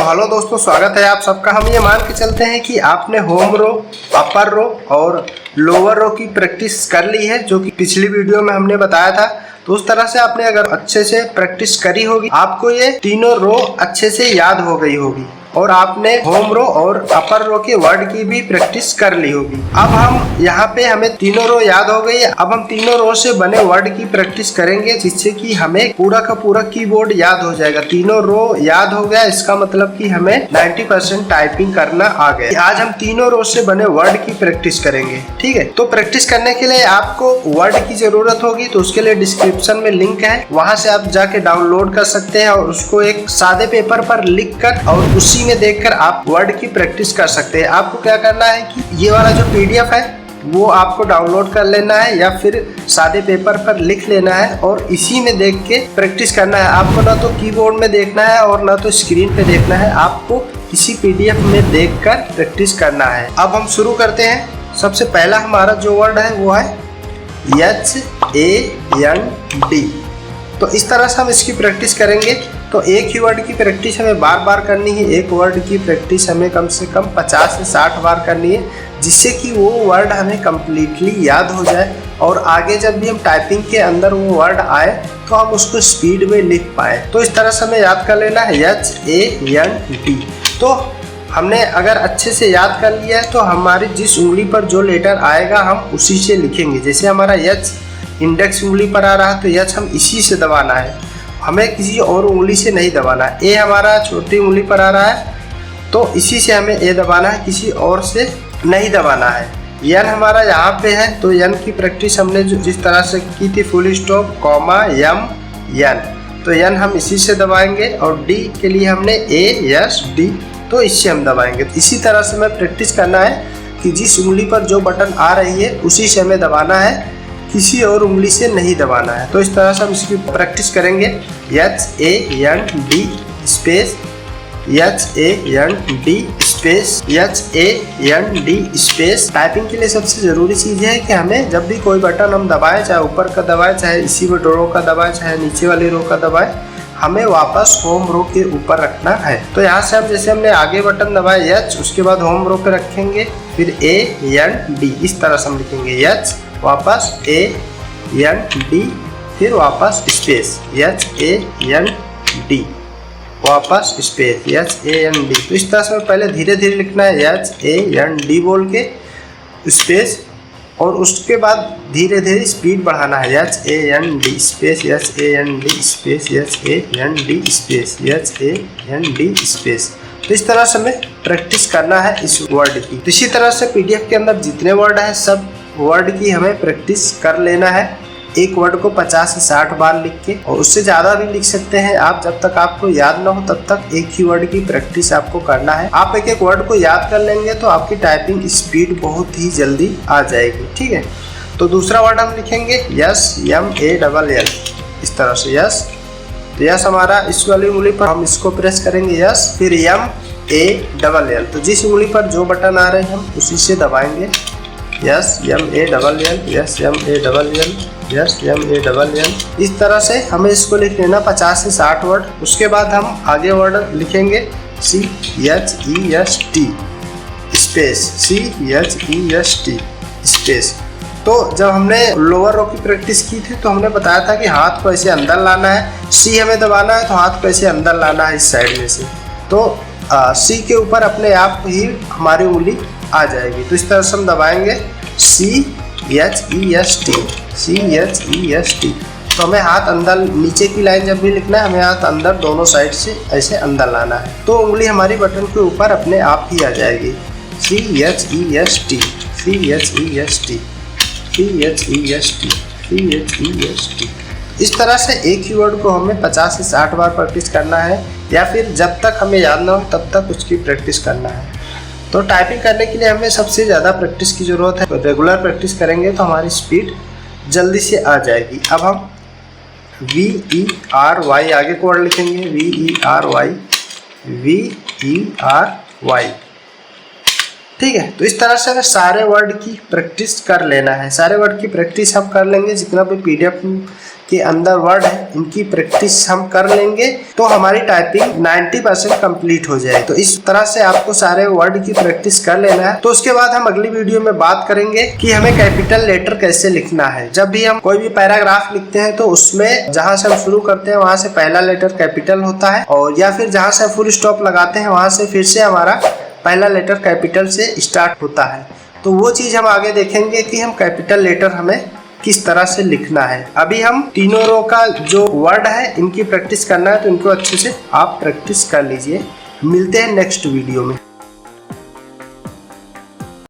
तो हेलो दोस्तों, स्वागत है आप सबका। हम ये मान के चलते हैं कि आपने होम रो, अपर रो और लोअर रो की प्रैक्टिस कर ली है, जो कि पिछली वीडियो में हमने बताया था। तो उस तरह से आपने अगर अच्छे से प्रैक्टिस करी होगी, आपको ये तीनों रो अच्छे से याद हो गई होगी और आपने होम रो और अपर रो के वर्ड की भी प्रैक्टिस कर ली होगी। अब हम यहाँ पे हमें तीनों रो याद हो गई। अब हम तीनों रो से बने वर्ड की प्रैक्टिस करेंगे, जिससे कि हमें पूरा का पूरा कीबोर्ड याद हो जाएगा। तीनों रो याद हो गया, इसका मतलब कि हमें 90% टाइपिंग करना आ गया। आज हम तीनों रो से बने वर्ड की प्रैक्टिस करेंगे, ठीक है। तो प्रैक्टिस करने के लिए आपको वर्ड की जरूरत होगी, तो उसके लिए डिस्क्रिप्शन में लिंक है, वहां से आप जाके डाउनलोड कर सकते हैं और उसको एक सादे पेपर पर लिख कर और उसी में देखकर आप वर्ड की प्रैक्टिस कर सकते हैं। आपको क्या करना है कि ये वाला जो पीडीएफ है वो आपको डाउनलोड कर लेना है या फिर सादे पेपर पर लिख लेना है और इसी में देख के प्रैक्टिस करना है। आपको ना तो कीबोर्ड में देखना है और ना तो स्क्रीन पे देखना है, आपको इसी पीडीएफ में देखकर प्रैक्टिस करना है। अब हम शुरू करते हैं। सबसे पहला हमारा जो वर्ड है वो है HAND। तो इस तरह से हम इसकी प्रैक्टिस करेंगे। तो एक ही वर्ड की प्रैक्टिस हमें बार बार करनी है। एक वर्ड की प्रैक्टिस हमें कम से कम 50 से 60 बार करनी है, जिससे कि वो वर्ड हमें कम्प्लीटली याद हो जाए और आगे जब भी हम टाइपिंग के अंदर वो वर्ड आए तो हम उसको स्पीड में लिख पाए। तो इस तरह से हमें याद कर लेना है HAND। तो हमने अगर अच्छे से याद कर लिया है तो हमारी जिस उंगली पर जो लेटर आएगा हम उसी से लिखेंगे। जैसे हमारा H इंडेक्स उंगली पर आ रहा है तो H हम इसी से दबाना है, हमें किसी और उंगली से नहीं दबाना है। A हमारा छोटी उंगली पर आ रहा है तो इसी से हमें A दबाना है, किसी और से नहीं दबाना है। N हमारा यहाँ पे है तो N की प्रैक्टिस हमने जिस तरह से की थी, full stop, comma, M, N, तो N हम इसी से दबाएंगे और D के लिए हमने ASD, तो इससे हम दबाएंगे। इसी तरह से हमें प्रैक्टिस करना है कि जिस उंगली पर जो बटन आ रही है उसी से हमें दबाना है, किसी और उंगली से नहीं दबाना है। तो इस तरह से हम इसकी प्रैक्टिस करेंगे। HAND space HAND space HAND space. Typing के लिए सबसे ज़रूरी चीज़ है कि हमें जब भी कोई बटन हम दबाएं, चाहे ऊपर का दबाएं, चाहे इसी रो का दबाएं, चाहे नीचे वाली रो का दबाएं, हमें वापस होम रो के ऊपर रखना है। तो यहाँ से हम जैसे हमने आगे बटन दबाया H, उसके बाद होम रो पे रखेंगे, फिर AND, इस तरह से हम लिखेंगे H, वापस AND, फिर वापस स्पेस HAND, वापस स्पेस HAND। तो इस तरह से पहले धीरे धीरे लिखना है HAND बोल के स्पेस, और उसके बाद धीरे धीरे स्पीड बढ़ाना है HAND space HAND space HAND space HAND space. तो इस तरह से हमें प्रैक्टिस करना है इस वर्ड की। तो इसी तरह से पीडीएफ के अंदर जितने वर्ड हैं सब वर्ड की हमें प्रैक्टिस कर लेना है। एक वर्ड को 50 से 60 बार लिख के, और उससे ज़्यादा भी लिख सकते हैं आप। जब तक आपको याद ना हो तब तक एक ही वर्ड की प्रैक्टिस आपको करना है। आप एक एक वर्ड को याद कर लेंगे तो आपकी टाइपिंग स्पीड बहुत ही जल्दी आ जाएगी, ठीक है। तो दूसरा वर्ड हम लिखेंगे YAMALL, इस तरह से यस। तो यस हमारा इस वाली उंगली पर हम इसको प्रेस करेंगे यस, फिर YAMALL, तो जिस उंगली पर जो बटन आ रहे हैं हम उसी से दबाएंगे yes, YAMALL, yes, YAMALL, yes, YAMALL। इस तरह से हमें इसको लिख लेना 50 से 60 वर्ड। उसके बाद हम आगे वर्ड लिखेंगे CHEST स्पेस CHEST स्पेस। तो जब हमने लोअर रो की प्रैक्टिस की थी तो हमने बताया था कि हाथ को ऐसे अंदर लाना है, C हमें दबाना है तो हाथ को ऐसे अंदर लाना है इस साइड में से, तो C के ऊपर अपने आप ही हमारी उंगली आ जाएगी। तो इस तरह से हम दबाएंगे CHEST। तो हमें हाथ अंदर, नीचे की लाइन जब भी लिखना है हमें हाथ अंदर दोनों साइड से ऐसे अंदर लाना है, तो उंगली हमारी बटन के ऊपर अपने आप ही आ जाएगी। CHEST। इस तरह से एक ही वर्ड को हमें 50 से 60 बार प्रैक्टिस करना है, या फिर जब तक हमें याद ना हो तब तक उसकी प्रैक्टिस करना है। तो टाइपिंग करने के लिए हमें सबसे ज़्यादा प्रैक्टिस की ज़रूरत है। रेगुलर प्रैक्टिस करेंगे तो हमारी स्पीड जल्दी से आ जाएगी। अब हम VERY आगे को वर्ड लिखेंगे, VERY, ठीक है। तो इस तरह से हमें सारे वर्ड की प्रैक्टिस कर लेना है। सारे वर्ड की प्रैक्टिस हम कर लेंगे, जितना भी पीडीएफ के अंदर वर्ड है इनकी प्रैक्टिस हम कर लेंगे तो हमारी टाइपिंग 90% कंप्लीट हो जाए। तो इस तरह से आपको सारे वर्ड की प्रैक्टिस कर लेना है। तो उसके बाद हम अगली वीडियो में बात करेंगे कि हमें कैपिटल लेटर कैसे लिखना है। जब भी हम कोई भी पैराग्राफ लिखते हैं तो उसमें जहां से हम शुरू करते हैं वहां से पहला लेटर कैपिटल होता है, और या फिर जहां से फुल स्टॉप लगाते हैं वहां से फिर से हमारा पहला लेटर कैपिटल से स्टार्ट होता है। तो वो चीज हम आगे देखेंगे कि हम कैपिटल लेटर हमें किस तरह से लिखना है। अभी हम तीनों रो का जो वर्ड है इनकी प्रैक्टिस करना है, तो इनको अच्छे से आप प्रैक्टिस कर लीजिए। मिलते हैं नेक्स्ट वीडियो में।